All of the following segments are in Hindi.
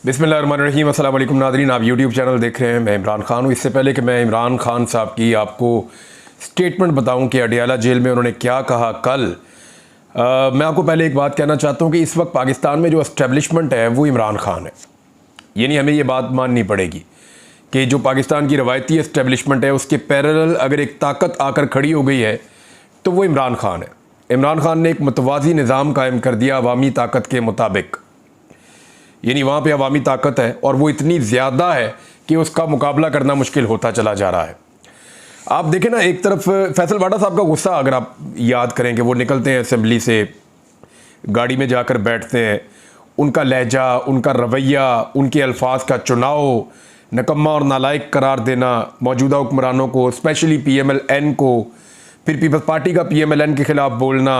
बिस्मिल्लाहिर्रहमानिर्रहीम। अस्सलाम वालेकुम नाज़रीन, आप यूट्यूब चैनल देख रहे हैं। मैं इमरान खान हूँ। इससे पहले कि मैं इमरान खान साहब की आपको स्टेटमेंट बताऊँ कि अडियाला जेल में उन्होंने क्या कहा कल, मैं आपको पहले एक बात कहना चाहता हूँ कि इस वक्त पाकिस्तान में जो एस्टेब्लिशमेंट है वो इमरान खान है। यानी हमें ये बात माननी पड़ेगी कि जो पाकिस्तान की रवायती एस्टेब्लिशमेंट है उसके पैरेलल अगर एक ताकत आकर खड़ी हो गई है तो वो इमरान खान है। इमरान खान ने एक मुतवाज़ी निज़ाम कायम कर दिया अवामी ताकत के मुताबिक। यानी वहाँ पे अवामी ताकत है और वो इतनी ज़्यादा है कि उसका मुकाबला करना मुश्किल होता चला जा रहा है। आप देखें ना, एक तरफ फैसल वाडा साहब का गुस्सा अगर आप याद करें कि वो निकलते हैं असेंबली से, गाड़ी में जाकर बैठते हैं, उनका लहजा, उनका रवैया, उनके अल्फाज का चुनाव, नकम्मा और नालायक करार देना मौजूदा हुक्मरानों को, स्पेशली PMLN को, फिर पीपल्स पार्टी का PMLN के ख़िलाफ़ बोलना,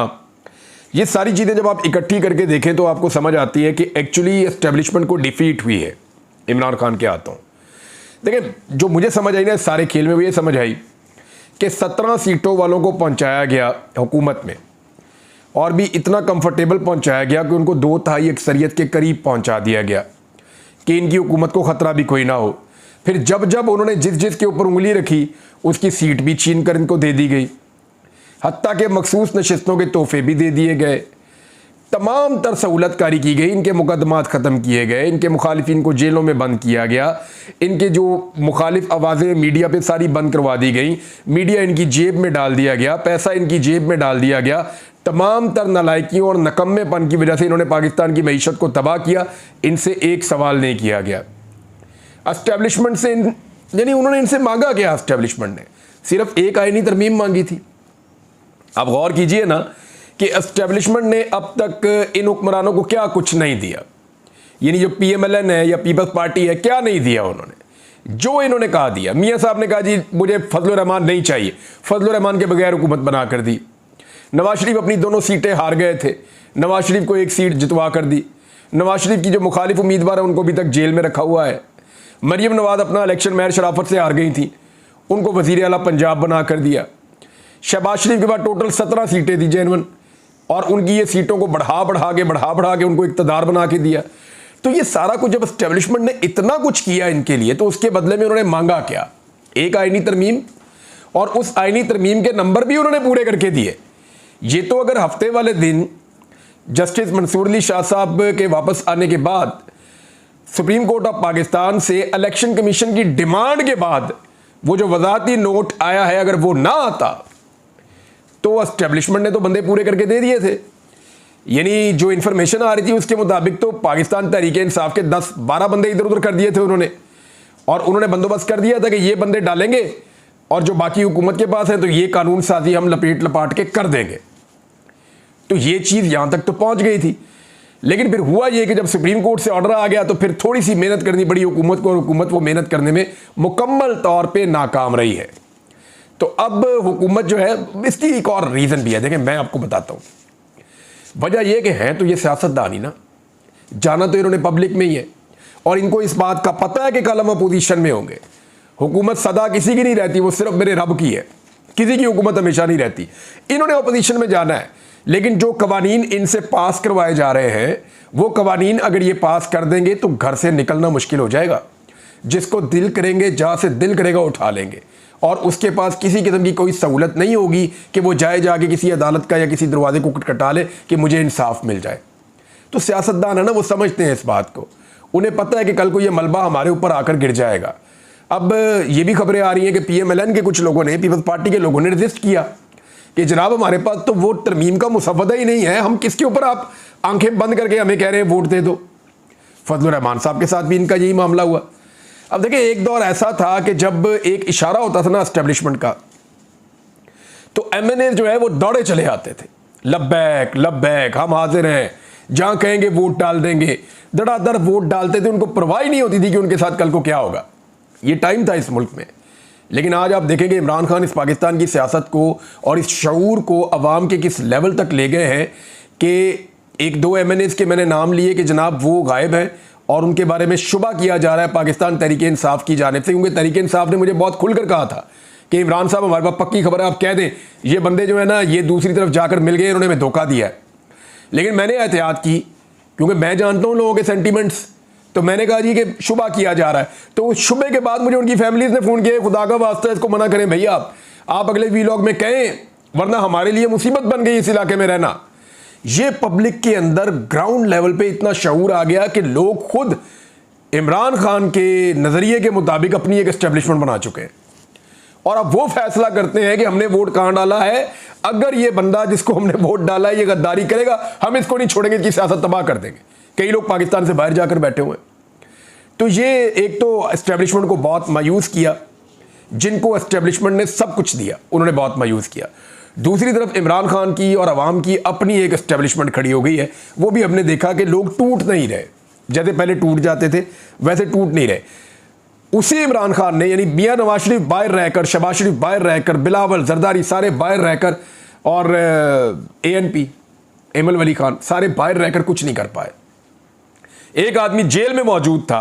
ये सारी चीज़ें जब आप इकट्ठी करके देखें तो आपको समझ आती है कि एक्चुअली एस्टेब्लिशमेंट को डिफीट हुई है इमरान खान के हाथों। देखिए, जो मुझे समझ आई ना सारे खेल में, वो ये समझ आई कि 17 सीटों वालों को पहुंचाया गया हुकूमत में, और भी इतना कंफर्टेबल पहुंचाया गया कि उनको 2/3 अक्सरियत के करीब पहुंचा दिया गया कि इनकी हुकूमत को ख़तरा भी कोई ना हो। फिर जब जब उन्होंने जिस जिस के ऊपर उंगली रखी उसकी सीट भी छीन कर इनको दे दी गई, हत्ता के मखसूस नशिस्तों के तोहफे भी दे दिए गए, तमाम तर सहूलतकारी की गई, इनके मुकदमात ख़त्म किए गए, इनके मुखालिफिन को जेलों में बंद किया गया, इनके जो मुखालिफ आवाज़ें मीडिया पे सारी बंद करवा दी गई, मीडिया इनकी जेब में डाल दिया गया, पैसा इनकी जेब में डाल दिया गया। तमाम तर नालायकियों और नकम्मेपन की वजह से इन्होंने पाकिस्तान की मईशत को तबाह किया। इनसे एक सवाल नहीं किया गया एस्टेब्लिशमेंट से। यानी उन्होंने इनसे मांगा क्या? एस्टेब्लिशमेंट ने सिर्फ एक आईनी तरमीम मांगी थी। आप गौर कीजिए ना कि एस्टेब्लिशमेंट ने अब तक इन हुक्मरानों को क्या कुछ नहीं दिया। यानी जो PMLN है या पीपल्स पार्टी है, क्या नहीं दिया उन्होंने? जो इन्होंने कहा दिया। मियां साहब ने कहा जी मुझे फजल रहमान नहीं चाहिए, फजल रहमान के बगैर हुकूमत बना कर दी। नवाज शरीफ अपनी दोनों सीटें हार गए थे, नवाज शरीफ को एक सीट जितवा कर दी। नवाज शरीफ की जो मुखालिफ उम्मीदवार है उनको अभी तक जेल में रखा हुआ है। मरियम नवाज अपना इलेक्शन महर शराफत से हार गई थी, उनको वज़ीर आला पंजाब बना कर दिया। शहबाज शरीफ के बाद टोटल 17 सीटें दी जेनवन, और उनकी ये सीटों को बढ़ा बढ़ा के उनको इक़्तिदार बना के दिया। तो ये सारा कुछ जब एस्टेब्लिशमेंट ने इतना कुछ किया इनके लिए, तो उसके बदले में उन्होंने मांगा क्या? एक आईनी तरमीम, और उस आईनी तरमीम के नंबर भी उन्होंने पूरे करके दिए। ये तो अगर हफ्ते वाले दिन जस्टिस मंसूर अली शाह साहब के वापस आने के बाद सुप्रीम कोर्ट ऑफ पाकिस्तान से इलेक्शन कमीशन की डिमांड के बाद वो जो वजाहती नोट आया है, अगर वो ना आता तो एस्टेब्लिशमेंट ने तो बंदे पूरे करके दे दिए थे। यानी जो इन्फॉर्मेशन आ रही थी उसके मुताबिक तो पाकिस्तान तहरीक इंसाफ के 10-12 बंदे इधर उधर कर दिए थे उन्होंने, और उन्होंने बंदोबस्त कर दिया था कि ये बंदे डालेंगे और जो बाकी हुकूमत के पास है तो ये कानून साजी हम लपेट लपाट के कर देंगे। तो ये चीज़ यहाँ तक तो पहुँच गई थी। लेकिन फिर हुआ ये कि जब सुप्रीम कोर्ट से ऑर्डर आ गया तो फिर थोड़ी सी मेहनत करनी पड़ी हुकूमत को, और हुकूमत वो मेहनत करने में मुकम्मल तौर पर नाकाम रही है। तो अब हुकूमत जो है, इसकी एक और रीज़न भी है। देखें, मैं आपको बताता हूँ वजह यह कि हैं तो ये सियासतदान ही ना, जाना तो इन्होंने पब्लिक में ही है, और इनको इस बात का पता है कि कल हम अपोजिशन में होंगे। हुकूमत सदा किसी की नहीं रहती, वो सिर्फ मेरे रब की है। किसी की हुकूमत हमेशा नहीं रहती। इन्होंने अपोजिशन में जाना है, लेकिन जो कवानीन इनसे पास करवाए जा रहे हैं वो कवानीन अगर ये पास कर देंगे तो घर से निकलना मुश्किल हो जाएगा। जिसको दिल करेंगे, जहाँ से दिल करेगा उठा लेंगे, और उसके पास किसी किस्म की कोई सहूलत नहीं होगी कि वो जाके किसी अदालत का या किसी दरवाजे को खटखटा ले कि मुझे इंसाफ मिल जाए। तो सियासतदान है ना, वो समझते हैं इस बात को। उन्हें पता है कि कल को ये मलबा हमारे ऊपर आकर गिर जाएगा। अब ये भी खबरें आ रही हैं कि PMLN के कुछ लोगों ने, पीपल्स पार्टी के लोगों ने रजिस्ट किया कि जनाब हमारे पास तो वोट तरमीम का मुसवदा ही नहीं है, हम किसके ऊपर आप आंखें बंद करके हमें कह रहे हैं वोट दे दो। फजल रहमान साहब के साथ भी इनका यही मामला हुआ। अब देखिए, एक दौर ऐसा था कि जब एक इशारा होता था ना एस्टेब्लिशमेंट का, तो MNA जो है वो दौड़े चले आते थे, लब्बैक लब्बैक हम हाजिर हैं, जहां कहेंगे वोट डाल देंगे। धड़ाधड़ वोट डालते थे, उनको परवाह नहीं होती थी कि उनके साथ कल को क्या होगा। ये टाइम था इस मुल्क में। लेकिन आज आप देखेंगे इमरान खान इस पाकिस्तान की सियासत को और इस शऊर को अवाम के किस लेवल तक ले गए हैं कि 1-2 MNAs के मैंने नाम लिए कि जनाब वो गायब हैं, और उनके बारे में शुबा किया जा रहा है पाकिस्तान तहरीक इंसाफ की जानिब से। क्योंकि तहरीक इंसाफ ने मुझे बहुत खुलकर कहा था कि इमरान साहब हमारे पास पक्की खबर है, आप कह दें ये बंदे जो है ना ये दूसरी तरफ जाकर मिल गए, इन्होंने हमें धोखा दिया है। लेकिन मैंने एहतियात की, क्योंकि मैं जानता हूँ लोगों के सेंटीमेंट्स, तो मैंने कहा जी कि शुबा किया जा रहा है। तो उस शुबे के बाद मुझे उनकी फैमिलीज ने फ़ोन किया, खुदा का वास्ता इसको मना करें भैया, आप अगले वीलॉग में कहें, वरना हमारे लिए मुसीबत बन गई इस इलाके में रहना। ये पब्लिक के अंदर ग्राउंड लेवल पे इतना शऊर आ गया कि लोग खुद इमरान खान के नज़रिए के मुताबिक अपनी एक एस्टेब्लिशमेंट बना चुके हैं और अब वो फैसला करते हैं कि हमने वोट कहां डाला है, अगर ये बंदा जिसको हमने वोट डाला है ये गद्दारी करेगा, हम इसको नहीं छोड़ेंगे, इसकी सियासत तबाह कर देंगे। कई लोग पाकिस्तान से बाहर जाकर बैठे हुए हैं। तो ये एक तो एस्टेब्लिशमेंट को बहुत मायूस किया, जिनको एस्टेब्लिशमेंट ने सब कुछ दिया उन्होंने बहुत मायूस किया। दूसरी तरफ इमरान खान की और अवाम की अपनी एक एस्टेब्लिशमेंट खड़ी हो गई है। वो भी हमने देखा कि लोग टूट नहीं रहे, जैसे पहले टूट जाते थे वैसे टूट नहीं रहे। उसी इमरान खान ने, यानी मियां नवाज शरीफ बाहर रहकर, शहबाज शरीफ बाहर रहकर, बिलावल, जरदारी सारे बाहर रहकर, और ANP एमल वली खान सारे बाहर रहकर कुछ नहीं कर पाए। एक आदमी जेल में मौजूद था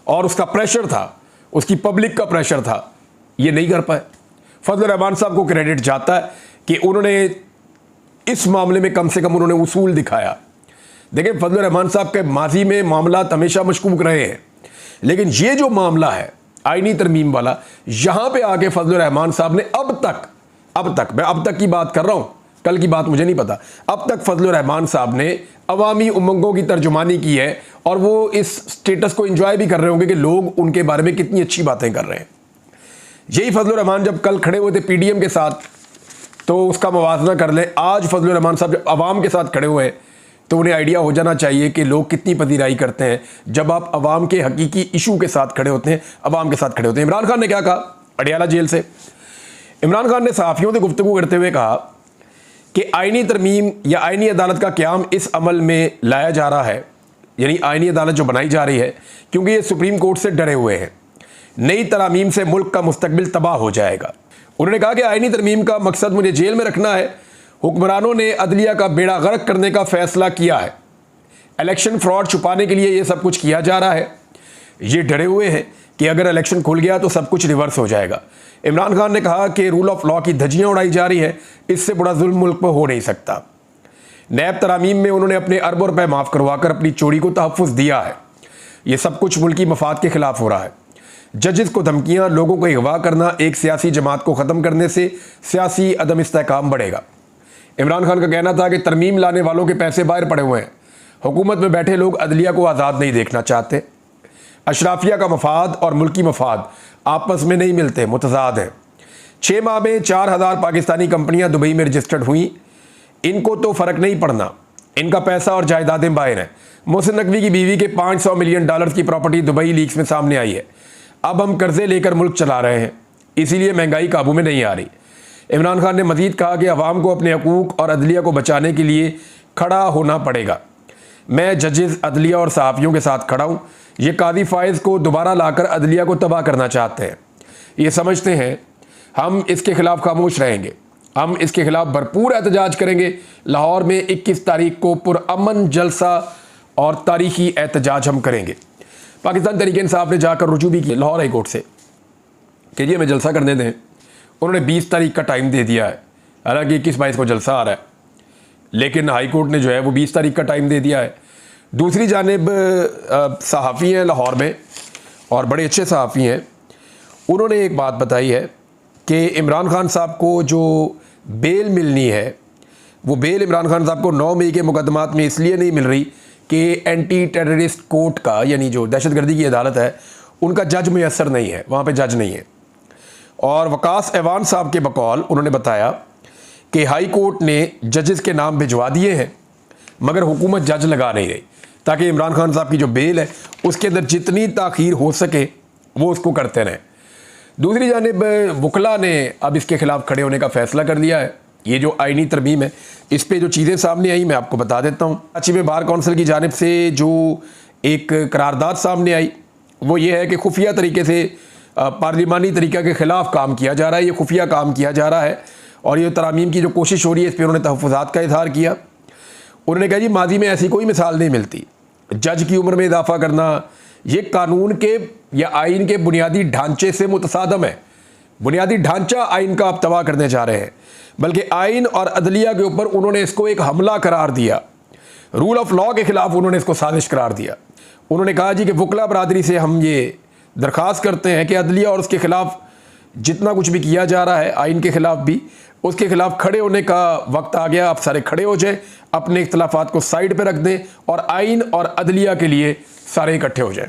और उसका प्रेशर था, उसकी पब्लिक का प्रेशर था, ये नहीं कर पाए। फजल रहमान साहब को क्रेडिट जाता है कि उन्होंने इस मामले में कम से कम उन्होंने उसूल दिखाया। देखिए, फजल रहमान साहब के माजी में मामला हमेशा मशकूक रहे हैं, लेकिन ये जो मामला है आईनी तरमीम वाला, यहां पे आके फजल रहमान साहब ने अब तक मैं अब तक की बात कर रहा हूं, कल की बात मुझे नहीं पता, अब तक फजल रहमान साहब ने अवामी उमंगों की तर्जुमानी की है और वो इस स्टेटस को एंजॉय भी कर रहे होंगे कि लोग उनके बारे में कितनी अच्छी बातें कर रहे हैं। यही फजल रहमान जब कल खड़े हुए थे PDM के साथ, तो उसका मवाजना कर लें। आज फजल रहमान साहब जब अवाम के साथ खड़े हुए हैं तो उन्हें आइडिया हो जाना चाहिए कि लोग कितनी पजीराई करते हैं जब आप अवाम के हकीकी इशू के साथ खड़े होते हैं, अवाम के साथ खड़े होते हैं। इमरान खान ने क्या कहा अडियाला जेल से? इमरान खान ने सहाफ़ियों से गुफ्तगू करते हुए कहा कि आईनी तरमीम या आईनी अदालत का क़याम इस अमल में लाया जा रहा है, यानी आईनी अदालत जो बनाई जा रही है, क्योंकि ये सुप्रीम कोर्ट से डरे हुए हैं। नई तरामीम से मुल्क का मुस्तकबिल तबाह हो जाएगा। उन्होंने कहा कि आईनी तरमीम का मकसद मुझे जेल में रखना है। हुक्मरानों ने अदलिया का बेड़ा गर्क करने का फैसला किया है। इलेक्शन फ्रॉड छुपाने के लिए ये सब कुछ किया जा रहा है। ये डरे हुए हैं कि अगर इलेक्शन खुल गया तो सब कुछ रिवर्स हो जाएगा। इमरान खान ने कहा कि रूल ऑफ लॉ की धज्जियां उड़ाई जा रही है, इससे बड़ा जुल्म मुल्क पर हो नहीं सकता। नैब तरामीम में उन्होंने अपने अरबों रुपए माफ़ करवाकर अपनी चोरी को तहफ़्फ़ुज़ दिया है। ये सब कुछ मुल्की मफाद के खिलाफ हो रहा है। जजेस को धमकियां, लोगों को अगवा करना, एक सियासी जमात को ख़त्म करने से सियासी अदम इस्तेहकाम बढ़ेगा। इमरान खान का कहना था कि तरमीम लाने वालों के पैसे बाहर पड़े हुए हैं, हुकूमत में बैठे लोग अदलिया को आज़ाद नहीं देखना चाहते। अशराफिया का मफाद और मुल्की मफाद आपस में नहीं मिलते, मुतज़ाद हैं। 6 माह में 4000 पाकिस्तानी कंपनियां दुबई में रजिस्टर्ड हुई, इनको तो फ़र्क नहीं पड़ना, इनका पैसा और जायदादें बाहर हैं। मोहसिन नकवी की बीवी के $500 मिलियन की प्रॉपर्टी दुबई लीक्स में सामने आई है। अब हम कर्जे लेकर मुल्क चला रहे हैं, इसीलिए महंगाई काबू में नहीं आ रही। इमरान खान ने मजीद कहा कि अवाम को अपने हकूक़ और अदलिया को बचाने के लिए खड़ा होना पड़ेगा। मैं जजेस, अदलिया और सहाफ़ियों के साथ खड़ा हूँ। ये कादी फायज़ को दोबारा लाकर अदलिया को तबाह करना चाहते हैं। ये समझते हैं हम इसके ख़िलाफ़ खामोश रहेंगे, हम इसके ख़िलाफ़ भरपूर एहतजाज करेंगे। लाहौर में 21 तारीख को पुरअमन जलसा और तारीख़ी एहतजाज हम करेंगे। पाकिस्तान तहरीक इंसाफ ने जाकर रुजू भी किया लाहौर हाई कोर्ट से कि जी हमें जलसा करने दें। उन्होंने 20 तारीख का टाइम दे दिया है, हालांकि 21-22 को जलसा आ रहा है, लेकिन हाई कोर्ट ने जो है वो 20 तारीख का टाइम दे दिया है। दूसरी जानिब सहाफ़ी हैं लाहौर में और बड़े अच्छे सहाफ़ी हैं, उन्होंने एक बात बताई है कि इमरान खान साहब को जो बेल मिलनी है, वो बेल इमरान खान साहब को 9 मई के मुकदमात में इसलिए नहीं मिल रही कि एंटी टेररिस्ट कोर्ट का, यानी जो दहशतगर्दी की अदालत है, उनका जज मुयस्सर नहीं है, वहाँ पे जज नहीं है। और वकास ऐवान साहब के बकौल उन्होंने बताया कि हाई कोर्ट ने जजेस के नाम भिजवा दिए हैं, मगर हुकूमत जज लगा नहीं रही, ताकि इमरान खान साहब की जो बेल है उसके अंदर जितनी ताख़ीर हो सके वो उसको करते रहें। दूसरी जानिब वकला ने अब इसके ख़िलाफ़ खड़े होने का फ़ैसला कर लिया है। ये जो आईनी तरमीम है, इस पे जो चीज़ें सामने आई मैं आपको बता देता हूँ। कराची में बार कौंसिल की जानिब से जो एक करारदाद सामने आई वो ये है कि खुफिया तरीके से पार्लिमानी तरीक़ा के ख़िलाफ़ काम किया जा रहा है, ये खुफिया काम किया जा रहा है और ये तरामीम की जो कोशिश हो रही है इस पर उन्होंने तहफ़्फ़ुज़ात का इज़हार किया। उन्होंने कहा जी माजी में ऐसी कोई मिसाल नहीं मिलती, जज की उम्र में इजाफ़ा करना ये कानून के या आइन के बुनियादी ढांचे से मुतसादम है। बुनियादी ढांचा आइन का आप तबाह करने जा रहे हैं, बल्कि आइन और अदलिया के ऊपर उन्होंने इसको एक हमला करार दिया। रूल ऑफ लॉ के खिलाफ उन्होंने इसको साजिश करार दिया। उन्होंने कहा जी कि वकला बरादरी से हम ये दरख्वास्त करते हैं कि अदलिया और उसके खिलाफ जितना कुछ भी किया जा रहा है आइन के खिलाफ भी, उसके खिलाफ खड़े होने का वक्त आ गया। आप सारे खड़े हो जाए, अपने इख्तलाफात को साइड पे रख दें और आइन और अदलिया के लिए सारे इकट्ठे हो जाएं।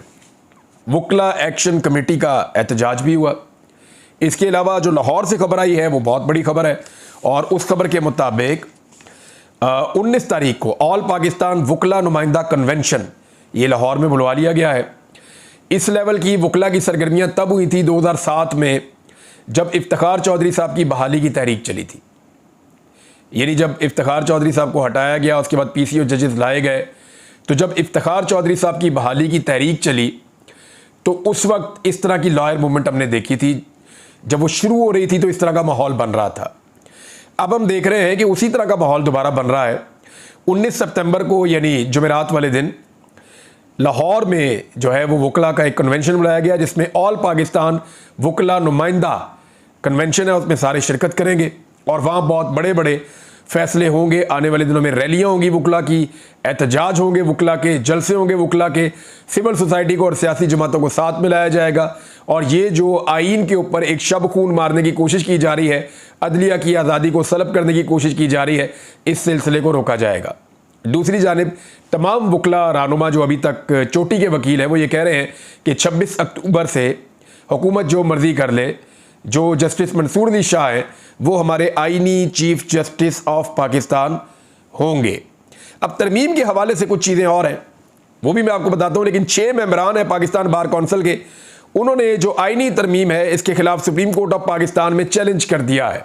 वकला एक्शन कमेटी का एहतजाज भी हुआ। इसके अलावा जो लाहौर से खबर आई है वो बहुत बड़ी खबर है, और उस खबर के मुताबिक 19 तारीख को ऑल पाकिस्तान वकला नुमाइंदा कन्वेंशन ये लाहौर में बुलवा लिया गया है। इस लेवल की वकला की सरगर्मियाँ तब हुई थी 2007 में, जब इफ्तिखार चौधरी साहब की बहाली की तहरीक चली थी। यानी जब इफ्तिखार चौधरी साहब को हटाया गया, उसके बाद PCO जजेस लाए गए, तो जब इफ्तिखार चौधरी साहब की बहाली की तहरीक चली तो उस वक्त इस तरह की लॉयर मूवमेंट हमने देखी थी। जब वो शुरू हो रही थी तो इस तरह का माहौल बन रहा था। अब हम देख रहे हैं कि उसी तरह का माहौल दोबारा बन रहा है। 19 सितंबर को यानी जुमेरात वाले दिन लाहौर में जो है वो वकला का एक कन्वेंशन बुलाया गया, जिसमें ऑल पाकिस्तान वकला नुमाइंदा कन्वेंशन है, उसमें सारे शिरकत करेंगे और वहाँ बहुत बड़े बड़े फैसले होंगे। आने वाले दिनों में रैलियाँ होंगी वकला की, एहतजाज होंगे वकला के, जलसे होंगे वकला के, सिविल सोसाइटी को और सियासी जमातों को साथ में लाया जाएगा। और ये जो आइन के ऊपर एक शब खून मारने की कोशिश की जा रही है, अदलिया की आज़ादी को सलब करने की कोशिश की जा रही है, इस सिलसिले को रोका जाएगा। दूसरी जानिब तमाम वकला रहनुमा जो अभी तक चोटी के वकील हैं वो ये कह रहे हैं कि 26 अक्टूबर से हुकूमत जो मर्जी कर ले, जो जस्टिस मंसूर अली शाह है वो हमारे आइनी चीफ जस्टिस ऑफ पाकिस्तान होंगे। अब तरमीम के हवाले से कुछ चीज़ें और हैं, वो भी मैं आपको बताता हूँ, लेकिन 6 मेंबरान हैं पाकिस्तान बार कौंसिल के, उन्होंने जो आइनी तरमीम है इसके खिलाफ सुप्रीम कोर्ट ऑफ पाकिस्तान में चैलेंज कर दिया है।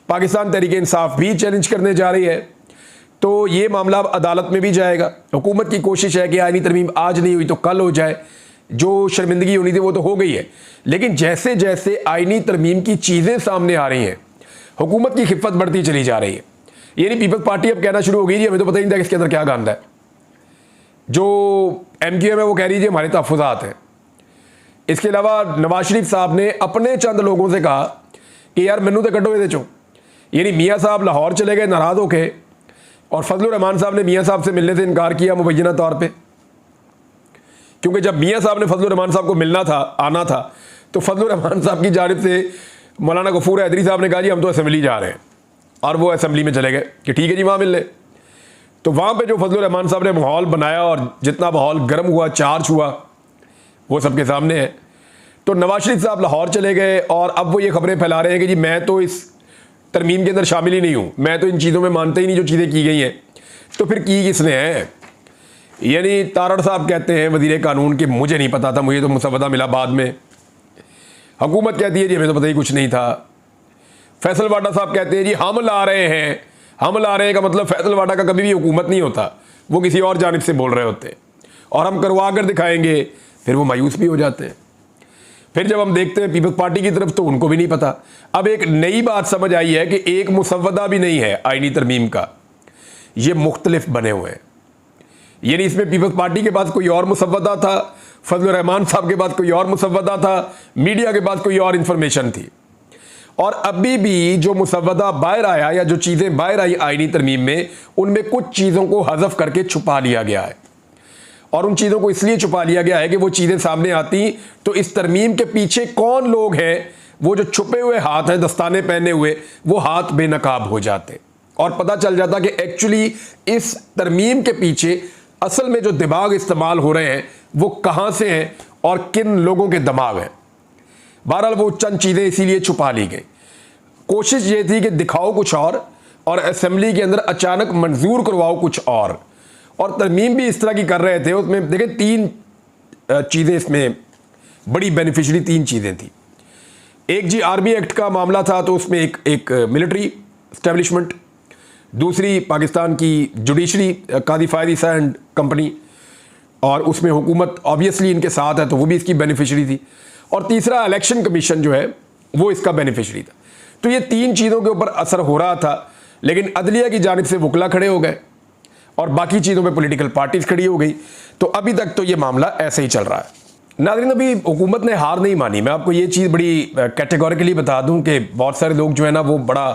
पाकिस्तान तहरीक इंसाफ भी चैलेंज करने जा रही है, तो ये मामला अब अदालत में भी जाएगा। हुकूमत की कोशिश है कि आइनी तरमीम आज नहीं हुई तो कल हो जाए, जो शर्मिंदगी होनी थी वो तो हो गई है, लेकिन जैसे जैसे आइनी तरमीम की चीज़ें सामने आ रही हैं हुकूमत की खिफत बढ़ती चली जा रही है। यानी पीपल्स पार्टी अब कहना शुरू हो गई जी हमें तो पता ही नहीं था इसके अंदर क्या गंद है। जो MQM है वो कह रही है हमारे तहफ़्फ़ुज़ात हैं। इसके अलावा नवाज शरीफ साहब ने अपने चंद लोगों से कहा कि यार मैनू तो कड्डो ये चो, यानी मियाँ साहब लाहौर चले गए नाराज़ होके, और फजलुर रहमान साहब ने मियाँ साहब से मिलने से इनकार किया मुबैना तौर पे, क्योंकि जब मियाँ साहब ने फजलुर रहमान साहब को मिलना था, आना था, तो फजलुर रहमान साहब की जानिब से मौलाना गफूर हैदरी साहब ने कहा जी हम तो असेंबली जा रहे हैं, और वो असेंबली में चले गए कि ठीक है जी वहाँ मिल ले। तो वहाँ पे जो फजलुर रहमान साहब ने माहौल बनाया और जितना माहौल गर्म हुआ, चार्ज हुआ, वो सबके सामने है। तो नवाज शरीफ साहब लाहौर चले गए और अब वो ये खबरें फैला रहे हैं कि जी मैं तो इस तरमीम के अंदर शामिल ही नहीं हूँ, मैं तो इन चीज़ों में मानता ही नहीं जो चीज़ें की गई हैं। तो फिर की किसने है? यानी तारड़ साहब कहते हैं वज़ीर कानून कि मुझे नहीं पता था, मुझे तो मुसवदा मिला बाद में। हुकूमत कहती है जी हमें तो पता ही कुछ नहीं था। फैसल वाडा साहब कहते हैं जी हम ला रहे हैं, हम ला रहे हैं का मतलब फैसल वाडा का कभी भी हुकूमत नहीं होता, वो किसी और जानिब से बोल रहे होते हैं, और हम करवा कर दिखाएंगे, फिर वो मायूस भी हो जाते हैं। फिर जब हम देखते हैं पीपल्स पार्टी की तरफ तो उनको भी नहीं पता। अब एक नई बात समझ आई है कि एक मुसवदा भी नहीं है आइनी तरमीम का, ये मुख्तलिफ बने हुए हैं। यानी इसमें पीपल्स पार्टी के पास कोई और मुसवदा था, फजलुर रहमान साहब के पास कोई और मुसवदा था, मीडिया के पास कोई और इंफॉर्मेशन थी, और अभी भी जो मुसवदा बाहर आया या जो चीज़ें बाहर आई आइनी तरमीम में, उनमें कुछ चीज़ों को हज़फ करके छुपा लिया गया है। और उन चीज़ों को इसलिए छुपा लिया गया है कि वो चीज़ें सामने आती तो इस तरमीम के पीछे कौन लोग हैं, वो जो छुपे हुए हाथ हैं दस्ताने पहने हुए, वो हाथ बेनकाब हो जाते और पता चल जाता कि एक्चुअली इस तरमीम के पीछे असल में जो दिमाग इस्तेमाल हो रहे हैं वो कहाँ से हैं और किन लोगों के दिमाग हैं। बहरहाल वो चंद चीज़ें इसीलिए छुपा ली गई। कोशिश ये थी कि दिखाओ कुछ और असेंबली के अंदर अचानक मंजूर करवाओ कुछ और तरमीम भी इस तरह की कर रहे थे। उसमें देखें 3 चीज़ें इसमें बड़ी बेनिफिशरी 3 चीज़ें थी। एक जी आर्मी एक्ट का मामला था, तो उसमें एक मिलिट्री इस्टेब्लिशमेंट, दूसरी पाकिस्तान की जुडिशरी कादी फायदी एंड कंपनी, और उसमें हुकूमत ऑब्वियसली इनके साथ है तो वो भी इसकी बेनिफिशरी थी, और तीसरा इलेक्शन कमीशन जो है वो इसका बेनिफिशरी था। तो ये 3 चीज़ों के ऊपर असर हो रहा था, लेकिन अदलिया की जानिब से वकला खड़े हो गए और बाकी चीज़ों पे पॉलिटिकल पार्टीज खड़ी हो गई। तो अभी तक तो ये मामला ऐसे ही चल रहा है। नाज़रीन, अभी हुकूमत ने हार नहीं मानी। मैं आपको ये चीज़ बड़ी कैटेगोरिकली बता दूं कि बहुत सारे लोग जो है ना वो बड़ा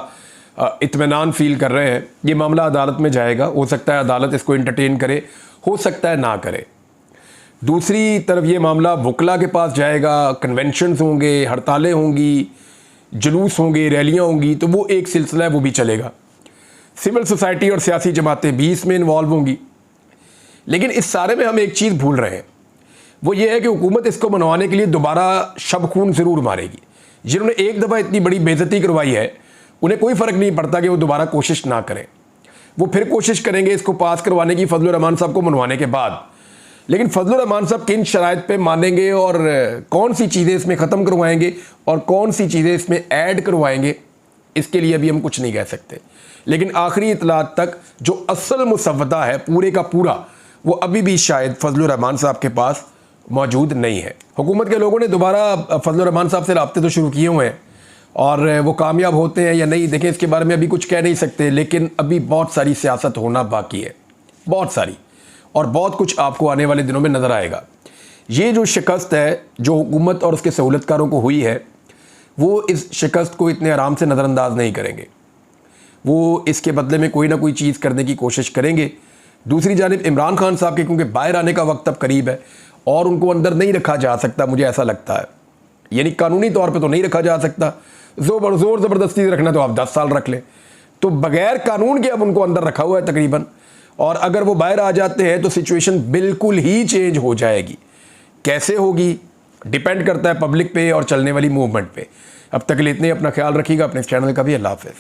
इत्मीनान फील कर रहे हैं। ये मामला अदालत में जाएगा, हो सकता है अदालत इसको एंटरटेन करे, हो सकता है ना करे। दूसरी तरफ ये मामला वकला के पास जाएगा, कन्वेंशंस होंगे, हड़तालें होंगी, जुलूस होंगे, रैलियां होंगी, तो वो एक सिलसिला है, वो भी चलेगा। सिविल सोसाइटी और सियासी जमातें भी इसमें इन्वॉल्व होंगी। लेकिन इस सारे में हम एक चीज़ भूल रहे हैं, वो ये है कि हुकूमत इसको मनवाने के लिए दोबारा शब खून ज़रूर मारेगी। जिन्होंने एक दफ़ा इतनी बड़ी बेइज्जती करवाई है, उन्हें कोई फ़र्क नहीं पड़ता कि वो दोबारा कोशिश ना करें। वो फिर कोशिश करेंगे इसको पास करवाने की फजलुर रहमान साहब को मनवाने के बाद। लेकिन फजलुर रहमान साहब किन शराइत पे मानेंगे और कौन सी चीज़ें इसमें ख़त्म करवाएंगे और कौन सी चीज़ें इसमें ऐड करवाएंगे, इसके लिए अभी हम कुछ नहीं कह सकते। लेकिन आखिरी इतलात तक जो असल मुसव्वदा है पूरे का पूरा, वो अभी भी शायद फजलुर रहमान साहब के पास मौजूद नहीं है। हुकूमत के लोगों ने दोबारा फजलुर रहमान साहब से राब्ते तो शुरू किए हुए हैं, और वो कामयाब होते हैं या नहीं, देखें, इसके बारे में अभी कुछ कह नहीं सकते। लेकिन अभी बहुत सारी सियासत होना बाकी है, बहुत सारी, और बहुत कुछ आपको आने वाले दिनों में नज़र आएगा। ये जो शिकस्त है जो हुकूमत और उसके सहूलतकारों को हुई है, वो इस शिकस्त को इतने आराम से नज़रअंदाज नहीं करेंगे। वो इसके बदले में कोई ना कोई चीज़ करने की कोशिश करेंगे। दूसरी जानिब इमरान खान साहब के क्योंकि बाहर आने का वक्त अब करीब है और उनको अंदर नहीं रखा जा सकता, मुझे ऐसा लगता है, यानी कानूनी तौर पे तो नहीं रखा जा सकता। ज़ोर ज़बरदस्ती से रखना तो आप 10 साल रख लें, तो बगैर कानून के अब उनको अंदर रखा हुआ है तकरीबन। और अगर वो बाहर आ जाते हैं तो सिचुएशन बिल्कुल ही चेंज हो जाएगी। कैसे होगी डिपेंड करता है पब्लिक पे और चलने वाली मूवमेंट पे। अब तक के लिए इतने, अपना ख्याल रखिएगा, अपने चैनल का भी। अल्लाह हाफ़िज़।